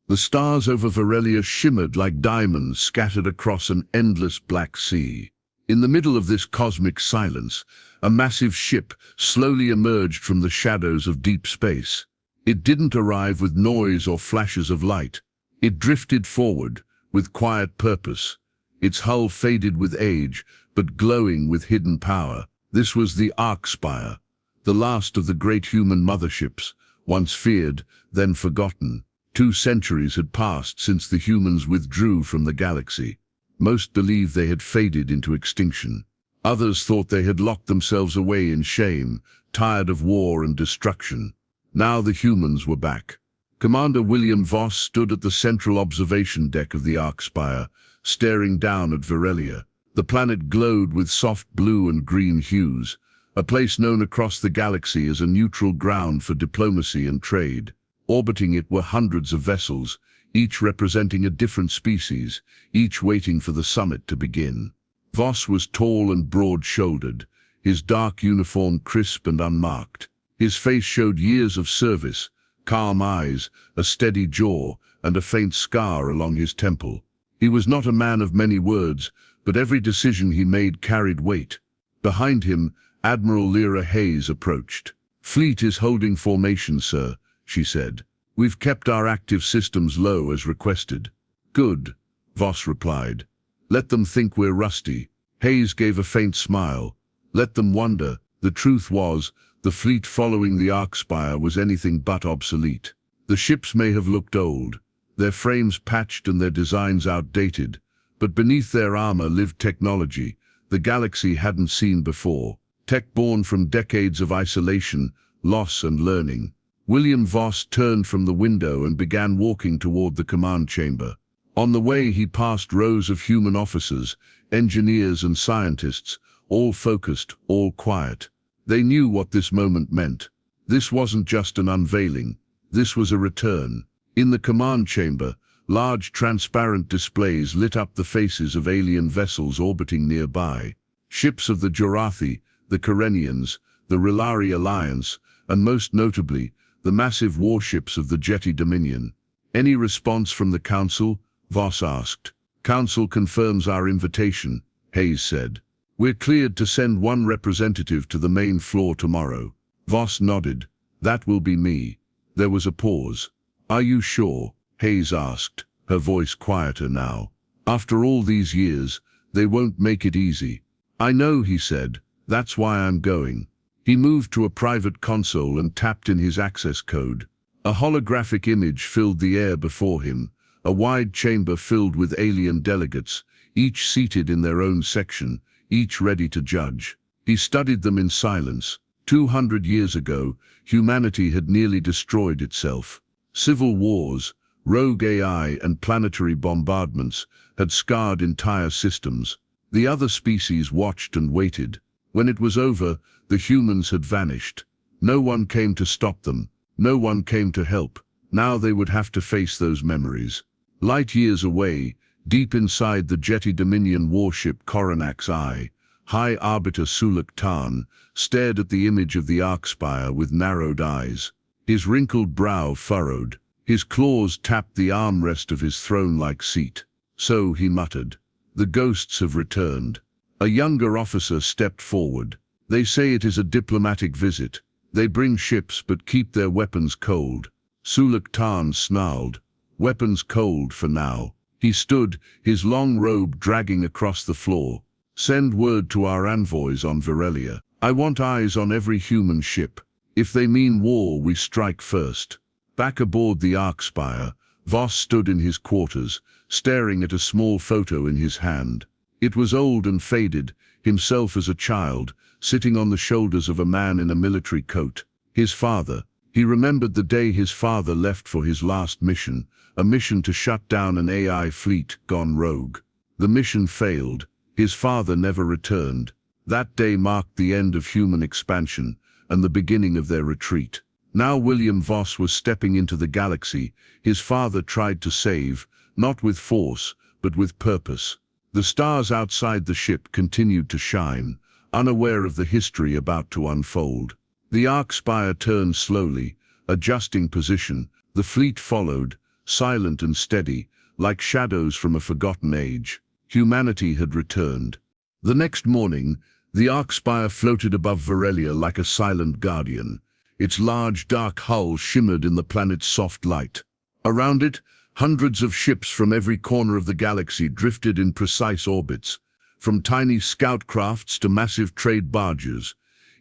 The stars over Varelia shimmered like diamonds scattered across an endless black sea. In the middle of this cosmic silence, a massive ship slowly emerged from the shadows of deep space. It didn't arrive with noise or flashes of light. It drifted forward, with quiet purpose. Its hull faded with age, but glowing with hidden power. This was the Arcspire, the last of the great human motherships, once feared, then forgotten. 2 centuries had passed since the humans withdrew from the galaxy. Most believed they had faded into extinction. Others thought they had locked themselves away in shame, tired of war and destruction. Now the humans were back. Commander William Voss stood at the central observation deck of the Arcspire, staring down at Varelia. The planet glowed with soft blue and green hues, a place known across the galaxy as a neutral ground for diplomacy and trade. Orbiting it were hundreds of vessels, each representing a different species, each waiting for the summit to begin. Voss was tall and broad-shouldered, his dark uniform crisp and unmarked. His face showed years of service, calm eyes, a steady jaw, and a faint scar along his temple. He was not a man of many words, but every decision he made carried weight. Behind him, Admiral Lyra Hayes approached. "Fleet is holding formation, sir," she said. "We've kept our active systems low as requested." "Good," Voss replied. "Let them think we're rusty." Hayes gave a faint smile. "Let them wonder." The truth was, the fleet following the Arcspire was anything but obsolete. The ships may have looked old, their frames patched and their designs outdated, but beneath their armor lived technology the galaxy hadn't seen before. Tech born from decades of isolation, loss and learning. William Voss turned from the window and began walking toward the command chamber. On the way he passed rows of human officers, engineers and scientists, all focused, all quiet. They knew what this moment meant. This wasn't just an unveiling, this was a return. In the command chamber, large transparent displays lit up the faces of alien vessels orbiting nearby. Ships of the Jorathi, the Karenians, the Rilari Alliance, and most notably, the massive warships of the Jetty Dominion. "Any response from the Council?" Voss asked. "Council confirms our invitation," Hayes said. "We're cleared to send 1 representative to the main floor tomorrow." Voss nodded. "That will be me." There was a pause. "Are you sure?" Hayes asked, her voice quieter now. "After all these years, they won't make it easy." "I know," he said. "That's why I'm going." He moved to a private console and tapped in his access code. A holographic image filled the air before him, a wide chamber filled with alien delegates, each seated in their own section, each ready to judge. He studied them in silence. 200 years ago, humanity had nearly destroyed itself. Civil wars, rogue AI and planetary bombardments had scarred entire systems. The other species watched and waited. When it was over, the humans had vanished. No one came to stop them. No one came to help. Now they would have to face those memories. Light years away, deep inside the Jetty Dominion warship Coronach's Eye, High Arbiter Suluk Tarn stared at the image of the Arcspire with narrowed eyes. His wrinkled brow furrowed. His claws tapped the armrest of his throne-like seat. "So," he muttered, "the ghosts have returned." A younger officer stepped forward. "They say it is a diplomatic visit. They bring ships but keep their weapons cold." Suluk Tarn snarled. "Weapons cold for now." He stood, his long robe dragging across the floor. "Send word to our envoys on Varelia. I want eyes on every human ship. If they mean war, we strike first." Back aboard the Arcspire, Voss stood in his quarters, staring at a small photo in his hand. It was old and faded, himself as a child, sitting on the shoulders of a man in a military coat. His father. He remembered the day his father left for his last mission, a mission to shut down an AI fleet gone rogue. The mission failed. His father never returned. That day marked the end of human expansion and the beginning of their retreat. Now William Voss was stepping into the galaxy his father tried to save, not with force, but with purpose. The stars outside the ship continued to shine, unaware of the history about to unfold. The Arcspire turned slowly, adjusting position. The fleet followed, silent and steady, like shadows from a forgotten age. Humanity had returned. The next morning, the arc spire floated above Varelia like a silent guardian. Its large, dark hull shimmered in the planet's soft light. Around it, hundreds of ships from every corner of the galaxy drifted in precise orbits, from tiny scout crafts to massive trade barges.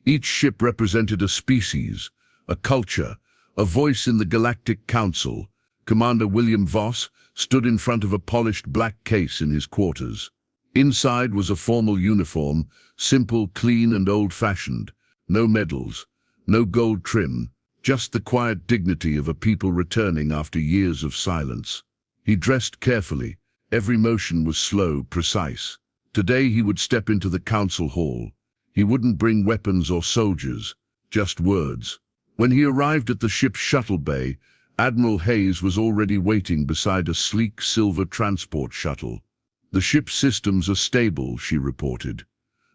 Each ship represented a species, a culture, a voice in the Galactic Council. Commander William Voss stood in front of a polished black case in his quarters. Inside was a formal uniform, simple, clean, and old-fashioned. No medals, no gold trim, just the quiet dignity of a people returning after years of silence. He dressed carefully. Every motion was slow, precise. Today he would step into the council hall. He wouldn't bring weapons or soldiers, just words. When he arrived at the ship's shuttle bay, Admiral Hayes was already waiting beside a sleek silver transport shuttle. "The ship's systems are stable," she reported.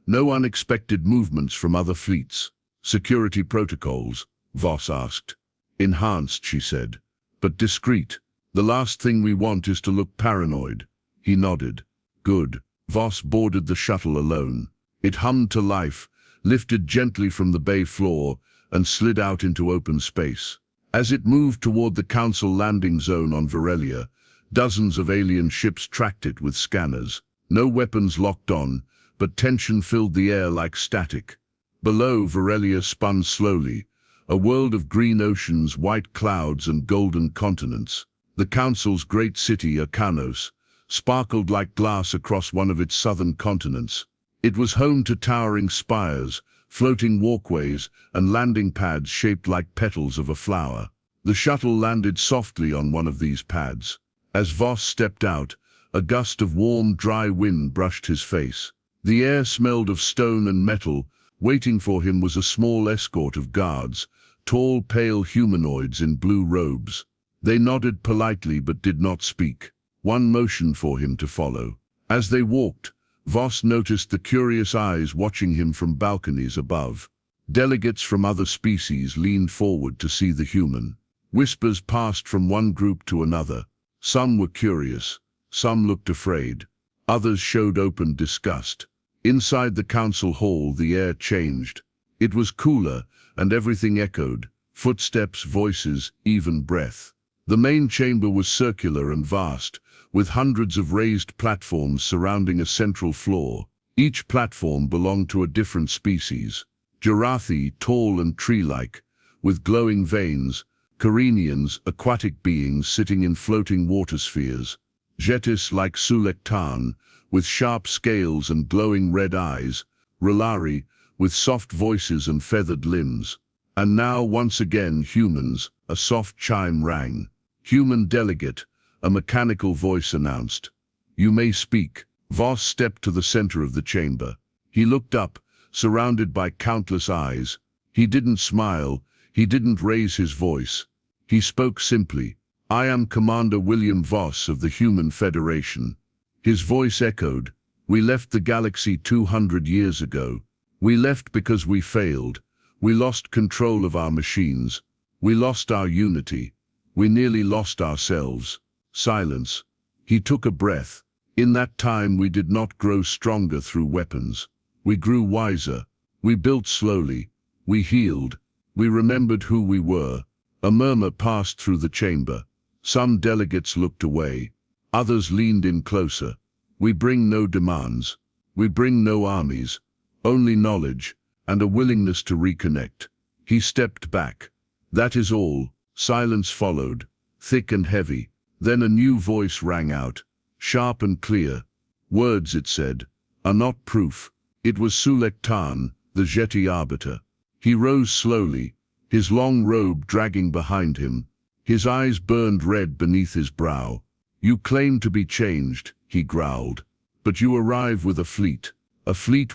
"No unexpected movements from other fleets." "Security protocols?" Voss asked. "Enhanced," she said, "but discreet. The last thing we want is to look paranoid." He nodded. "Good." Voss boarded the shuttle alone. It hummed to life, lifted gently from the bay floor, and slid out into open space. As it moved toward the Council landing zone on Varelia, dozens of alien ships tracked it with scanners. No weapons locked on, but tension filled the air like static. Below, Varelia spun slowly, a world of green oceans, white clouds, and golden continents. The Council's great city, Akanos, sparkled like glass across one of its southern continents. It was home to towering spires, floating walkways, and landing pads shaped like petals of a flower. The shuttle landed softly on one of these pads. As Voss stepped out, a gust of warm, dry wind brushed his face. The air smelled of stone and metal. Waiting for him was a small escort of guards, tall, pale humanoids in blue robes. They nodded politely but did not speak. One motioned for him to follow. As they walked, Voss noticed the curious eyes watching him from balconies above. Delegates from other species leaned forward to see the human. Whispers passed from one group to another. Some were curious, some looked afraid, others showed open disgust. Inside the council hall, the air changed. It was cooler, and everything echoed: footsteps, voices, even breath. The main chamber was circular and vast, with hundreds of raised platforms surrounding a central floor. Each platform belonged to a different species. Jarathi, tall and tree-like, with glowing veins; Carenians, aquatic beings sitting in floating water spheres; Jetis like Sulektan, with sharp scales and glowing red eyes; Rolari, with soft voices and feathered limbs. And now, once again, humans. A soft chime rang. "Human delegate," a mechanical voice announced. "You may speak." Voss stepped to the center of the chamber. He looked up, surrounded by countless eyes. He didn't smile. He didn't raise his voice. He spoke simply. "I am Commander William Voss of the Human Federation." His voice echoed. "We left the galaxy 200 years ago. We left because we failed. We lost control of our machines. We lost our unity. We nearly lost ourselves." Silence. He took a breath. "In that time we did not grow stronger through weapons. We grew wiser. We built slowly. We healed. We remembered who we were." A murmur passed through the chamber. Some delegates looked away. Others leaned in closer. "We bring no demands. We bring no armies. Only knowledge, and a willingness to reconnect." He stepped back. "That is all." Silence followed, thick and heavy. Then a new voice rang out, sharp and clear. "Words," it said, "are not proof." It was Sulektan, the Jeti Arbiter. He rose slowly, his long robe dragging behind him. His eyes burned red beneath his brow. "You claim to be changed," he growled, "but you arrive with a fleet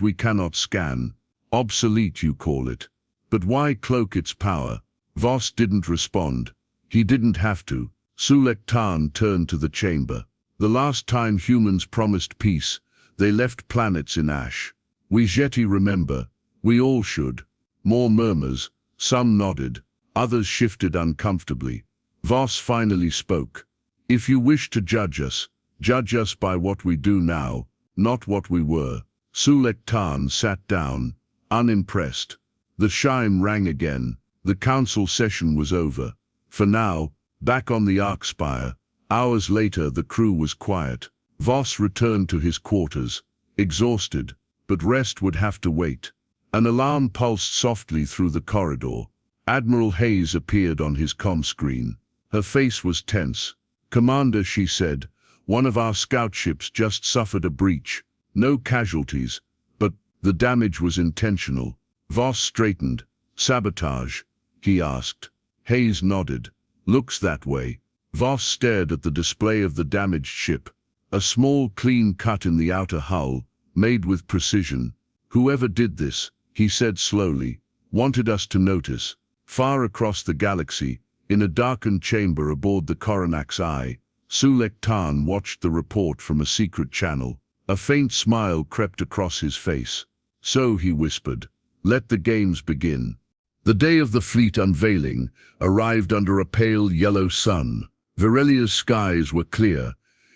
we cannot scan. Obsolete, you call it. But why cloak its power?" Voss didn't respond. He didn't have to. Sulektan turned to the chamber. "The last time humans promised peace, they left planets in ash. We Jeti remember. We all should." More murmurs. Some nodded. Others shifted uncomfortably. Voss finally spoke. If you wish to judge us by what we do now, not what we were. Sulektan sat down, unimpressed. The chime rang again. The council session was over. For now, back on the arc spire. Hours later, the crew was quiet. Voss returned to his quarters, exhausted, but rest would have to wait. An alarm pulsed softly through the corridor. Admiral Hayes appeared on his comm screen. Her face was tense. "Commander," she said, "one of our scout ships just suffered a breach. No casualties, but the damage was intentional." Voss straightened. "Sabotage?" he asked. Hayes nodded. "Looks that way." Voss stared at the display of the damaged ship. A small, clean cut in the outer hull, made with precision. "Whoever did this," he said slowly, "wanted us to notice." Far across the galaxy, in a darkened chamber aboard the Coronach's Eye, Sulektan watched the report from a secret channel. A faint smile crept across his face. "So," he whispered, "let the games begin." The day of the fleet unveiling arrived under a pale yellow sun. Virelia's skies were clear,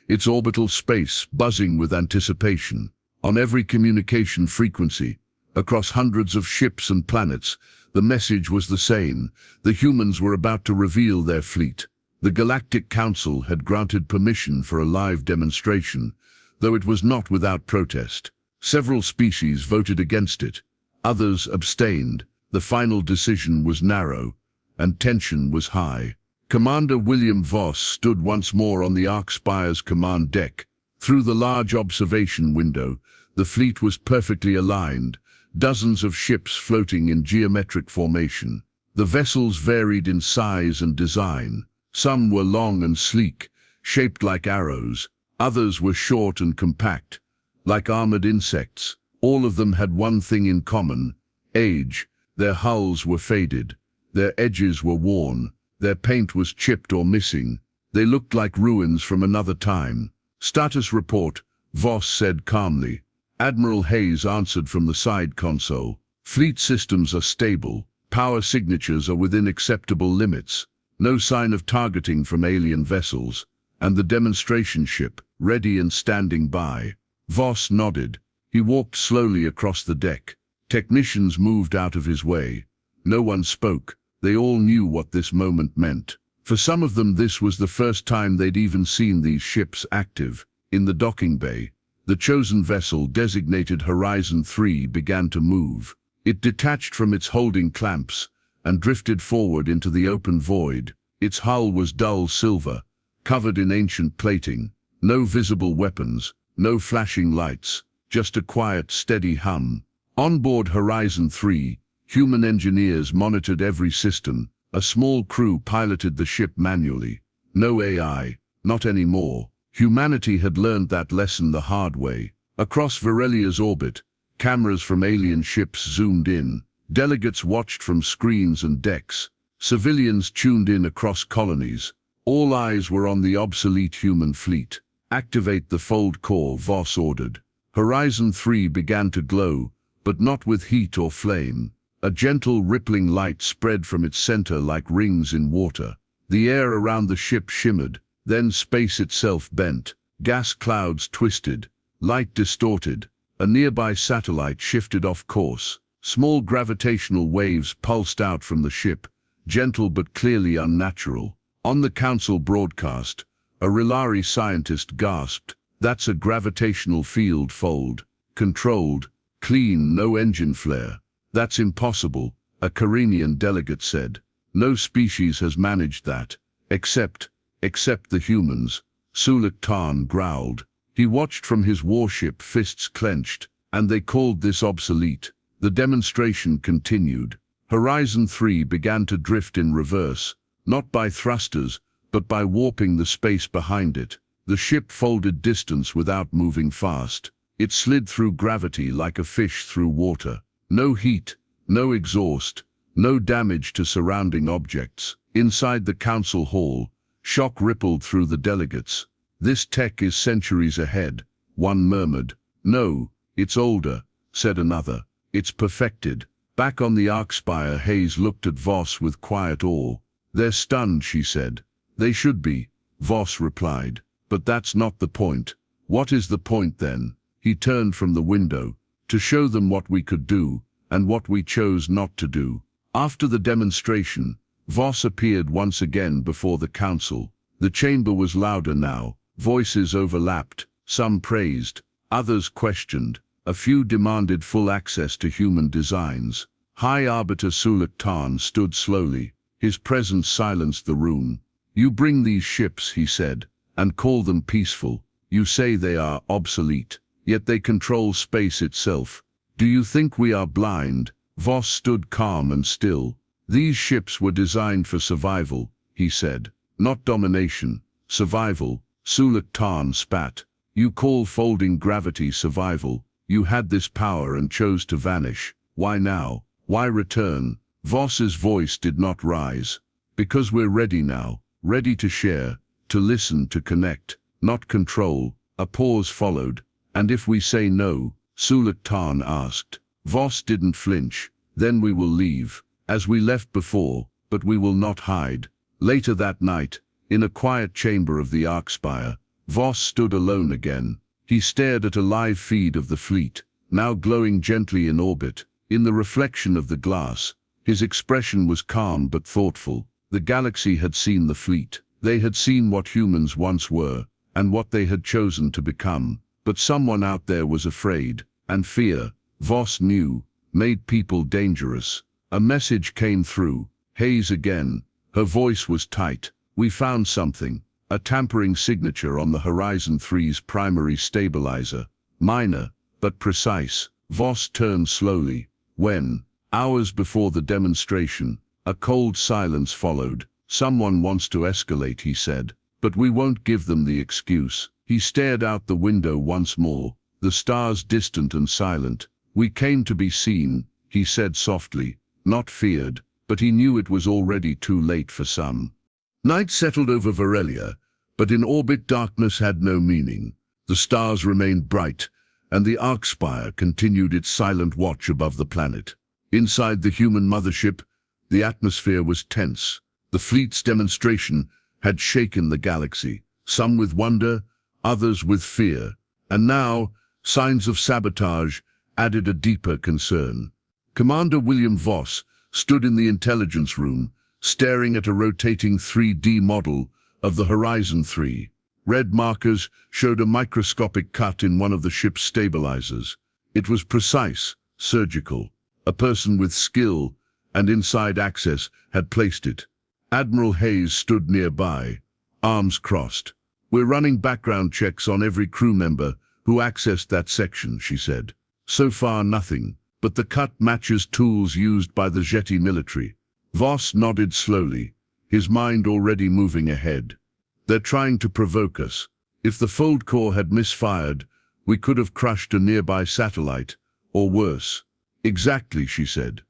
its orbital space buzzing with anticipation. On every communication frequency, across hundreds of ships and planets, the message was the same. The humans were about to reveal their fleet. The Galactic Council had granted permission for a live demonstration, though it was not without protest. Several species voted against it. Others abstained. The final decision was narrow, and tension was high. Commander William Voss stood once more on the Arc Spire's command deck. Through the large observation window, the fleet was perfectly aligned, dozens of ships floating in geometric formation. The vessels varied in size and design. Some were long and sleek, shaped like arrows. Others were short and compact, like armored insects. All of them had one thing in common: age. Their hulls were faded. Their edges were worn. Their paint was chipped or missing. They looked like ruins from another time. "Status report," Voss said calmly. Admiral Hayes answered from the side console. "Fleet systems are stable. Power signatures are within acceptable limits. No sign of targeting from alien vessels. And the demonstration ship, ready and standing by." Voss nodded. He walked slowly across the deck. Technicians moved out of his way. No one spoke. They all knew what this moment meant. For some of them, this was the first time they'd even seen these ships active. In the docking bay, the chosen vessel, designated Horizon 3, began to move. It detached from its holding clamps and drifted forward into the open void. Its hull was dull silver, covered in ancient plating. No visible weapons, no flashing lights, just a quiet, steady hum. On board Horizon 3, human engineers monitored every system. A small crew piloted the ship manually. No AI, not anymore. Humanity had learned that lesson the hard way. Across Virelia's orbit, cameras from alien ships zoomed in. Delegates watched from screens and decks. Civilians tuned in across colonies. All eyes were on the obsolete human fleet. "Activate the fold core," Voss ordered. Horizon 3 began to glow, but not with heat or flame. A gentle rippling light spread from its center like rings in water. The air around the ship shimmered, then space itself bent. Gas clouds twisted, light distorted. A nearby satellite shifted off course. Small gravitational waves pulsed out from the ship, gentle but clearly unnatural. On the council broadcast, a Relari scientist gasped, "That's a gravitational field fold. Controlled, clean, no engine flare." "That's impossible," a Carinian delegate said. "No species has managed that, except the humans." Sulektan growled. He watched from his warship, fists clenched. "And they called this obsolete." The demonstration continued. Horizon 3 began to drift in reverse, not by thrusters, but by warping the space behind it. The ship folded distance without moving fast. It slid through gravity like a fish through water. No heat, no exhaust, no damage to surrounding objects. Inside the council hall, shock rippled through the delegates. "This tech is centuries ahead," one murmured. "No, it's older," said another. "It's perfected." Back on the arc spire, Hayes looked at Voss with quiet awe. "They're stunned," she said. "They should be. Voss replied. But that's not the point. What is the point then? He turned from the window. To show them what we could do, and what we chose not to do. After the demonstration, Voss appeared once again before the council. The chamber was louder now. Voices overlapped. Some praised, others questioned. A few demanded full access to human designs. High Arbiter Suluk Tarn stood slowly. His presence silenced the room. You bring these ships, he said, and call them peaceful. You say they are obsolete, yet they control space itself. Do you think we are blind? Voss stood calm and still. These ships were designed for survival, he said. Not domination, survival. Suluk Tarn spat. You call folding gravity survival. You had this power and chose to vanish. Why now? Why return? Voss's voice did not rise. Because we're ready now, ready to share, to listen, to connect, not control. A pause followed. And if we say no? Suluk Tarn asked. Voss didn't flinch. Then we will leave, as we left before, but we will not hide. Later that night, in a quiet chamber of the Arkspire, Voss stood alone again. He stared at a live feed of the fleet, now glowing gently in orbit. In the reflection of the glass, his expression was calm but thoughtful. The galaxy had seen the fleet. They had seen what humans once were, and what they had chosen to become. But someone out there was afraid, and fear, Voss knew, made people dangerous. A message came through. Hayes again. Her voice was tight. We found something. A tampering signature on the Horizon 3's primary stabilizer. Minor, but precise. Voss turned slowly. When, hours before the demonstration, a cold silence followed. Someone wants to escalate, he said. But we won't give them the excuse. He stared out the window once more, the stars distant and silent. We came to be seen, he said softly, not feared, but he knew it was already too late for some. Night settled over Varelia, but in orbit darkness had no meaning. The stars remained bright, and the Arkspire continued its silent watch above the planet. Inside the human mothership, the atmosphere was tense. The fleet's demonstration had shaken the galaxy, some with wonder, others with fear. And now, signs of sabotage added a deeper concern. Commander William Voss stood in the intelligence room, staring at a rotating 3D model of the Horizon 3. Red markers showed a microscopic cut in one of the ship's stabilizers. It was precise, surgical. A person with skill and inside access had placed it. Admiral Hayes stood nearby, arms crossed. We're running background checks on every crew member who accessed that section, she said. So far nothing, but the cut matches tools used by the Jetty military. Voss nodded slowly, his mind already moving ahead. They're trying to provoke us. If the Fold Core had misfired, we could have crushed a nearby satellite, or worse. Exactly, she said.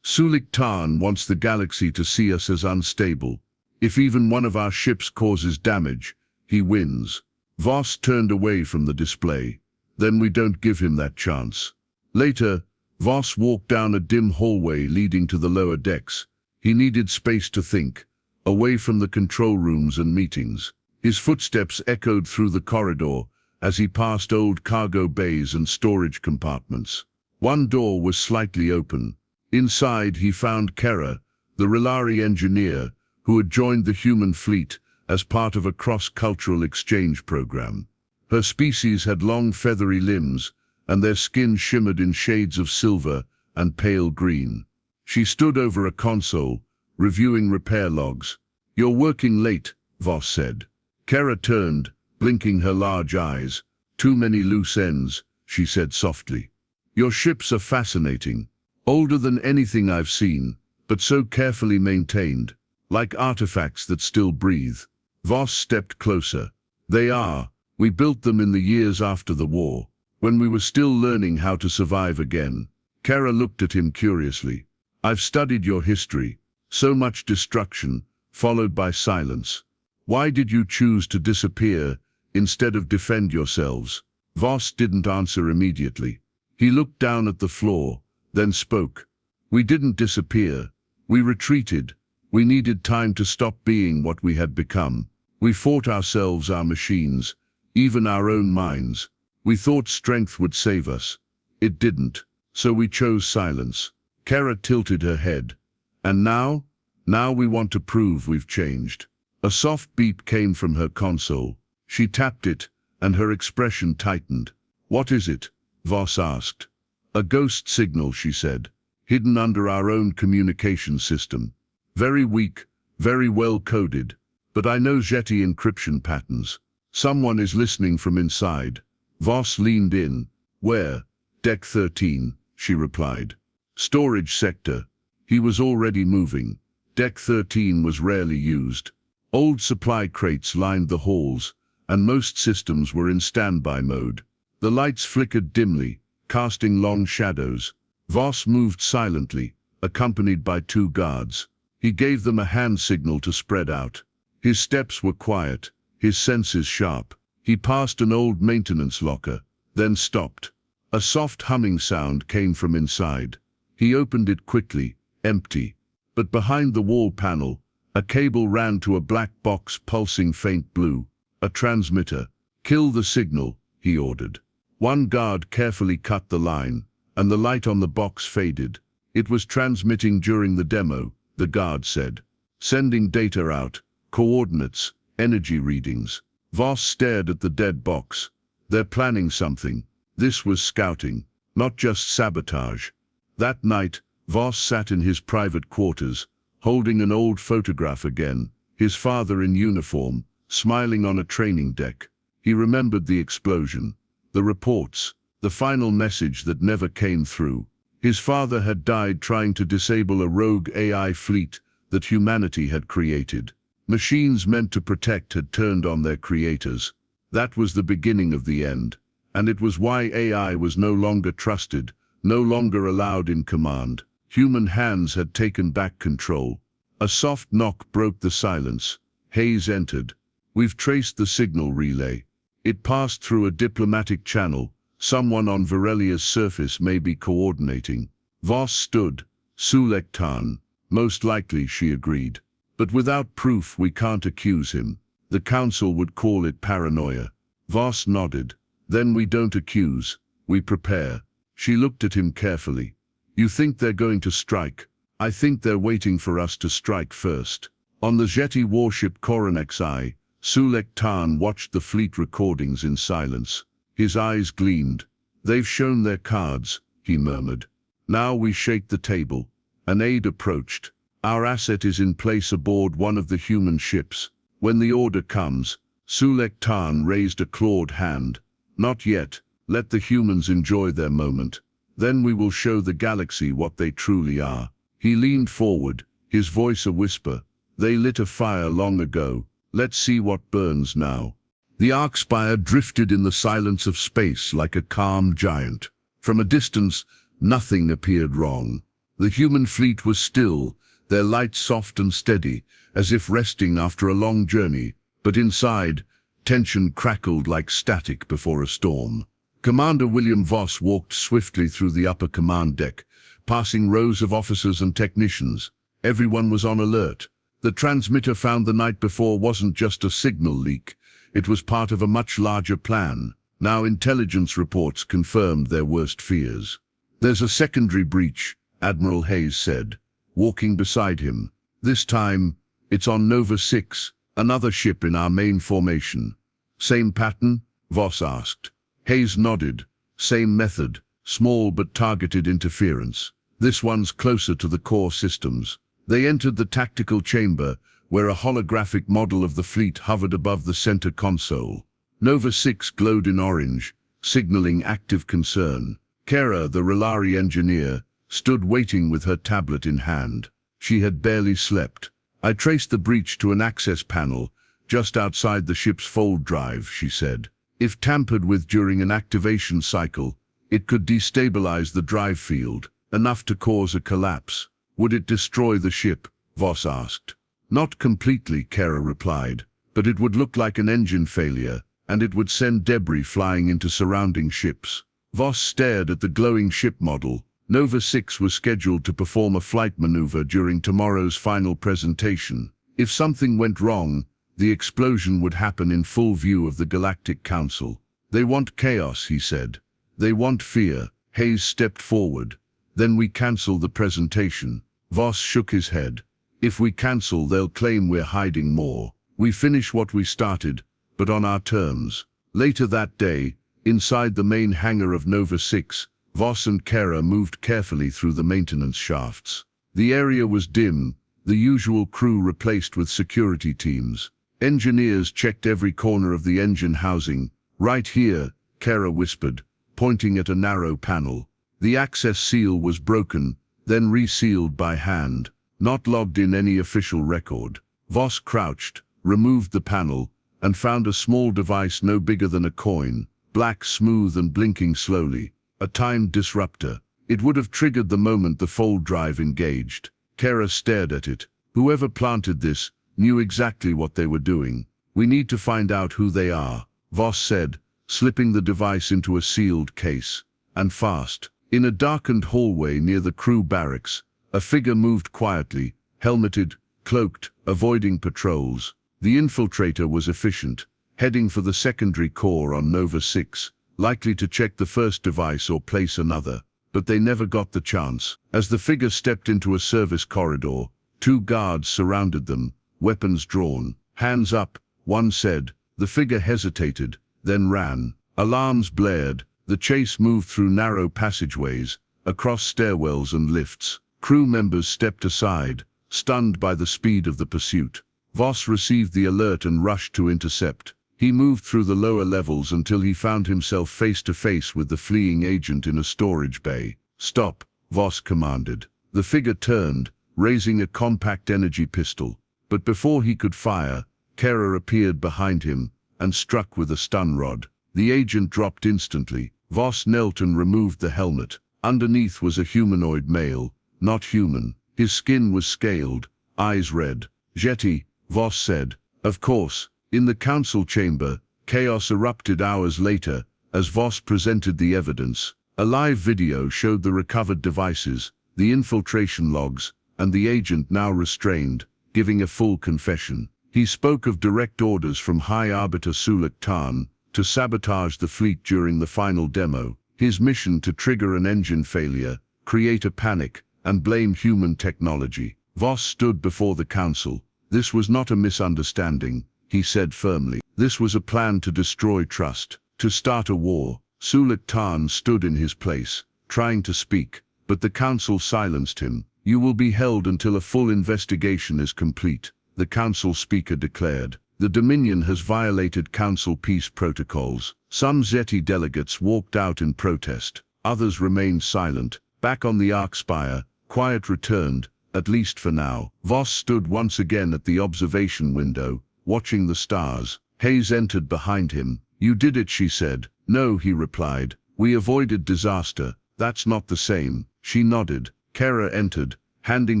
Suluk Tarn wants the galaxy to see us as unstable. If even one of our ships causes damage, he wins. Voss turned away from the display. Then we don't give him that chance. Later, Voss walked down a dim hallway leading to the lower decks. He needed space to think, away from the control rooms and meetings. His footsteps echoed through the corridor as he passed old cargo bays and storage compartments. One door was slightly open. Inside he found Kera, the Relari engineer, who had joined the human fleet as part of a cross-cultural exchange program. Her species had long feathery limbs, and their skin shimmered in shades of silver and pale green. She stood over a console, reviewing repair logs. You're working late, Voss said. Kera turned, blinking her large eyes. Too many loose ends, she said softly. Your ships are fascinating. Older than anything I've seen, but so carefully maintained, like artifacts that still breathe. Voss stepped closer. They are. We built them in the years after the war, when we were still learning how to survive again. Kera looked at him curiously. I've studied your history. So much destruction, followed by silence. Why did you choose to disappear instead of defend yourselves? Voss didn't answer immediately. He looked down at the floor, then spoke. We didn't disappear. We retreated. We needed time to stop being what we had become. We fought ourselves, our machines, even our own minds. We thought strength would save us. It didn't. So we chose silence. Kara tilted her head. And now? Now we want to prove we've changed. A soft beep came from her console. She tapped it, and her expression tightened. What is it? Voss asked. A ghost signal, she said, hidden under our own communication system. Very weak, very well coded, but I know Jetty encryption patterns. Someone is listening from inside. Voss leaned in. Where? Deck 13, she replied. Storage sector. He was already moving. Deck 13 was rarely used. Old supply crates lined the halls, and most systems were in standby mode. The lights flickered dimly, casting long shadows. Voss moved silently, accompanied by 2 guards. He gave them a hand signal to spread out. His steps were quiet, his senses sharp. He passed an old maintenance locker, then stopped. A soft humming sound came from inside. He opened it quickly, empty. But behind the wall panel, a cable ran to a black box pulsing faint blue. A transmitter. Kill the signal, he ordered. 1 guard carefully cut the line, and the light on the box faded. It was transmitting during the demo, the guard said. Sending data out, coordinates, energy readings. Voss stared at the dead box. They're planning something. This was scouting, not just sabotage. That night, Voss sat in his private quarters, holding an old photograph again, his father in uniform, smiling on a training deck. He remembered the explosion, the reports, the final message that never came through. His father had died trying to disable a rogue AI fleet that humanity had created. Machines meant to protect had turned on their creators. That was the beginning of the end, and it was why AI was no longer trusted, no longer allowed in command. Human hands had taken back control. A soft knock broke the silence. Hayes entered. We've traced the signal relay. It passed through a diplomatic channel. Someone on Varelia's surface may be coordinating. Voss stood. Sulektan. Most likely, she agreed. But without proof, we can't accuse him. The council would call it paranoia. Voss nodded. Then we don't accuse. We prepare. She looked at him carefully. You think they're going to strike? I think they're waiting for us to strike first. On the Jetty warship Koronexi, Sulektan watched the fleet recordings in silence. His eyes gleamed. They've shown their cards, he murmured. Now we shake the table. An aide approached. Our asset is in place aboard one of the human ships. When the order comes, Sulektan raised a clawed hand. Not yet. Let the humans enjoy their moment. Then we will show the galaxy what they truly are. He leaned forward, his voice a whisper. They lit a fire long ago. Let's see what burns now. The Arcspire drifted in the silence of space like a calm giant. From a distance, nothing appeared wrong. The human fleet was still, their lights soft and steady, as if resting after a long journey. But inside, tension crackled like static before a storm. Commander William Voss walked swiftly through the upper command deck, passing rows of officers and technicians. Everyone was on alert. The transmitter found the night before wasn't just a signal leak. It was part of a much larger plan. Now intelligence reports confirmed their worst fears. There's a secondary breach, Admiral Hayes said, walking beside him. This time, it's on Nova 6, another ship in our main formation. Same pattern? Voss asked. Hayes nodded. Same method, small but targeted interference. This one's closer to the core systems. They entered the tactical chamber, where a holographic model of the fleet hovered above the center console. Nova 6 glowed in orange, signaling active concern. Kara, the Relari engineer, stood waiting with her tablet in hand. She had barely slept. I traced the breach to an access panel, just outside the ship's fold drive, she said. If tampered with during an activation cycle, it could destabilize the drive field, enough to cause a collapse. Would it destroy the ship? Voss asked. Not completely, Kara replied, but it would look like an engine failure, and it would send debris flying into surrounding ships. Voss stared at the glowing ship model. Nova 6 was scheduled to perform a flight maneuver during tomorrow's final presentation. If something went wrong, The explosion would happen in full view of the Galactic Council. They want chaos, he said. They want fear. Hayes stepped forward. Then we cancel the presentation. Voss shook his head. If we cancel, they'll claim we're hiding more. We finish what we started, but on our terms. Later that day, inside the main hangar of Nova 6, Voss and Kara moved carefully through the maintenance shafts. The area was dim, the usual crew replaced with security teams. Engineers checked every corner of the engine housing. Right here, Kara whispered, pointing at a narrow panel. The access seal was broken, then resealed by hand, not logged in any official record. Voss crouched, removed the panel, and found a small device no bigger than a coin, black, smooth and blinking slowly. A timed disruptor. It would have triggered the moment the fold drive engaged. Kara stared at it. Whoever planted this knew exactly what they were doing. We need to find out who they are, Voss said, slipping the device into a sealed case. And fast. In a darkened hallway near the crew barracks, a figure moved quietly, helmeted, cloaked, avoiding patrols. The infiltrator was efficient, heading for the secondary core on Nova 6, likely to check the first device or place another. But they never got the chance. As the figure stepped into a service corridor, 2 guards surrounded them, weapons drawn. Hands up, one said. The figure hesitated, then ran. Alarms blared. The chase moved through narrow passageways, across stairwells and lifts. Crew members stepped aside, stunned by the speed of the pursuit. Voss received the alert and rushed to intercept. He moved through the lower levels until he found himself face to face with the fleeing agent in a storage bay. Stop, Voss commanded. The figure turned, raising a compact energy pistol. But before he could fire, Kara appeared behind him and struck with a stun rod. The agent dropped instantly. Voss knelt and removed the helmet. Underneath was a humanoid male, not human. His skin was scaled, eyes red. Jetty, Voss said. Of course. In the council chamber, chaos erupted hours later as Voss presented the evidence. A live video showed the recovered devices, the infiltration logs, and the agent now restrained, giving a full confession. He spoke of direct orders from High Arbiter Suluk Tarn to sabotage the fleet during the final demo. His mission to trigger an engine failure, create a panic, and blame human technology. Voss stood before the council. This was not a misunderstanding, he said firmly. This was a plan to destroy trust, to start a war. Suluk Tarn stood in his place, trying to speak, but the council silenced him. You will be held until a full investigation is complete, the council speaker declared. The Dominion has violated council peace protocols. Some Zeti delegates walked out in protest. Others remained silent. Back on the Arc Spire, quiet returned, at least for now. Voss stood once again at the observation window, watching the stars. Hayes entered behind him. You did it, she said. No, he replied. We avoided disaster. That's not the same. She nodded. Kara entered, handing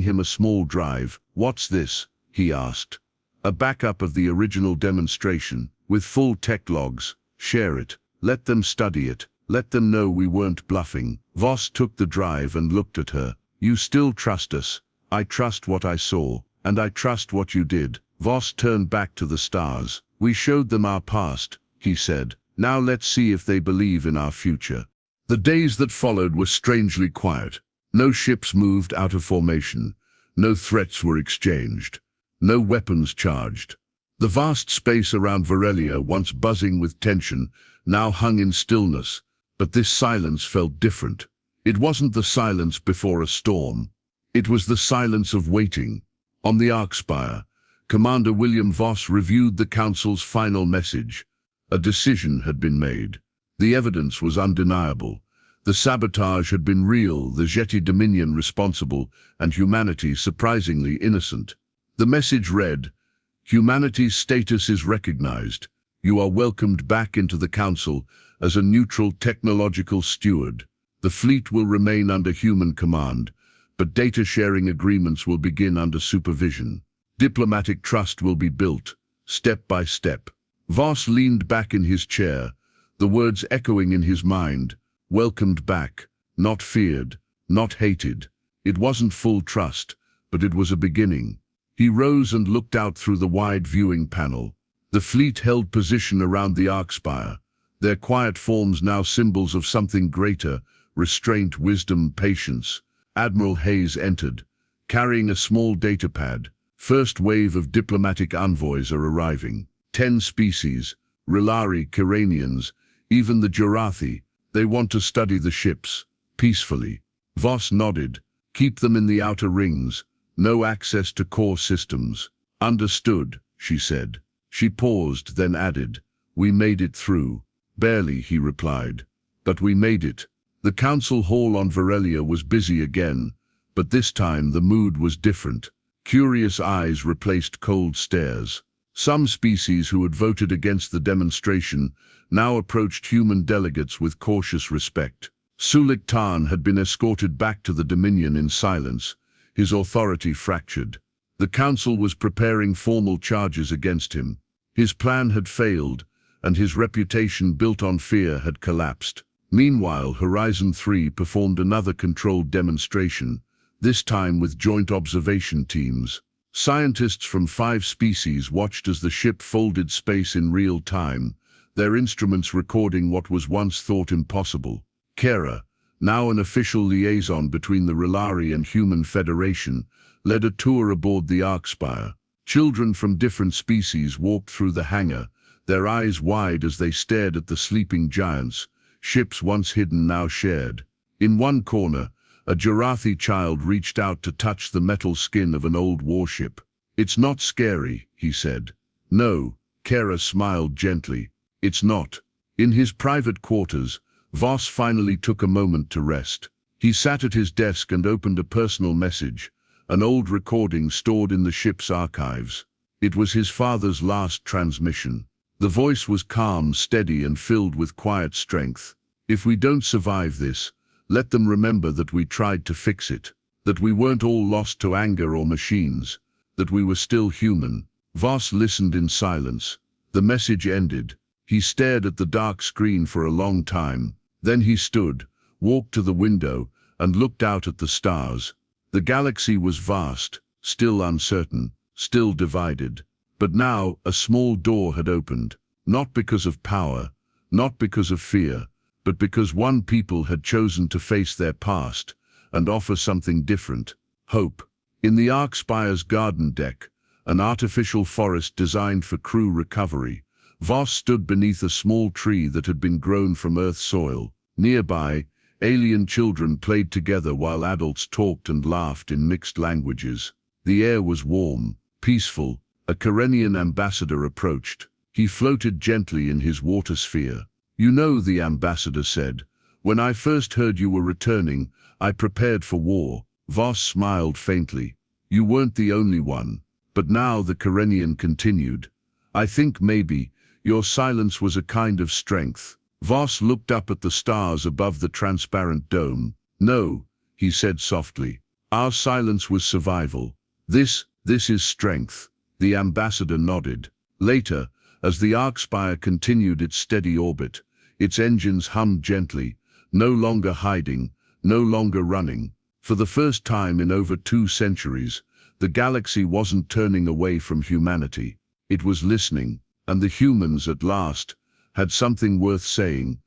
him a small drive. What's this? He asked. A backup of the original demonstration, with full tech logs. Share it. Let them study it. Let them know we weren't bluffing. Voss took the drive and looked at her. You still trust us. I trust what I saw, and I trust what you did. Voss turned back to the stars. We showed them our past, he said. Now let's see if they believe in our future. The days that followed were strangely quiet. No ships moved out of formation. No threats were exchanged. No weapons charged. The vast space around Varelia, once buzzing with tension, now hung in stillness. But this silence felt different. It wasn't the silence before a storm. It was the silence of waiting. On the Arc Spire, Commander William Voss reviewed the Council's final message. A decision had been made. The evidence was undeniable. The sabotage had been real, the Zeti Dominion responsible, and humanity surprisingly innocent. The message read, Humanity's status is recognized. You are welcomed back into the Council as a neutral technological steward. The fleet will remain under human command, but data-sharing agreements will begin under supervision. Diplomatic trust will be built, step by step. Voss leaned back in his chair, the words echoing in his mind. Welcomed back, not feared, not hated. It wasn't full trust, but it was a beginning. He rose and looked out through the wide viewing panel. The fleet held position around the Arkspire, their quiet forms now symbols of something greater: restraint, wisdom, patience. Admiral Hayes entered, carrying a small datapad. First wave of diplomatic envoys are arriving. 10 species, Rilari, Kiranians, even the Jurathi. They want to study the ships, peacefully. Voss nodded. Keep them in the outer rings. No access to core systems. Understood, she said. She paused, then added, "We made it through." "Barely," he replied. "But we made it." The council hall on Varelia was busy again, but this time the mood was different. Curious eyes replaced cold stares. Some species who had voted against the demonstration now approached human delegates with cautious respect. Sulik Tarn had been escorted back to the Dominion in silence, his authority fractured. The council was preparing formal charges against him. His plan had failed, and his reputation built on fear had collapsed. Meanwhile, Horizon 3 performed another controlled demonstration, this time with joint observation teams. Scientists from 5 species watched as the ship folded space in real time, their instruments recording what was once thought impossible. Kara, now an official liaison between the Rilari and Human Federation, led a tour aboard the Arkspire. Children from different species walked through the hangar, their eyes wide as they stared at the sleeping giants, ships once hidden now shared. In one corner, a Jurathi child reached out to touch the metal skin of an old warship. "It's not scary," he said. "No," Kara smiled gently. "It's not." In his private quarters, Voss finally took a moment to rest. He sat at his desk and opened a personal message, an old recording stored in the ship's archives. It was his father's last transmission. The voice was calm, steady, and filled with quiet strength. "If we don't survive this, let them remember that we tried to fix it, that we weren't all lost to anger or machines, that we were still human." Voss listened in silence. The message ended. He stared at the dark screen for a long time. Then he stood, walked to the window, and looked out at the stars. The galaxy was vast, still uncertain, still divided. But now a small door had opened, not because of power, not because of fear, but because one people had chosen to face their past and offer something different: hope. In the Arkspire's garden deck, an artificial forest designed for crew recovery, Voss stood beneath a small tree that had been grown from Earth soil. Nearby, alien children played together while adults talked and laughed in mixed languages. The air was warm, peaceful. A Kyrenian ambassador approached. He floated gently in his water sphere. "You know," the ambassador said, "when I first heard you were returning, I prepared for war." Voss smiled faintly. "You weren't the only one." "But now," the Kyrenian continued, "I think maybe your silence was a kind of strength." Voss looked up at the stars above the transparent dome. "No," he said softly. "Our silence was survival. This is strength." The ambassador nodded. Later, as the Arkspire continued its steady orbit, its engines hummed gently, no longer hiding, no longer running. For the first time in over 2 centuries, the galaxy wasn't turning away from humanity. It was listening, and the humans, at last, had something worth saying,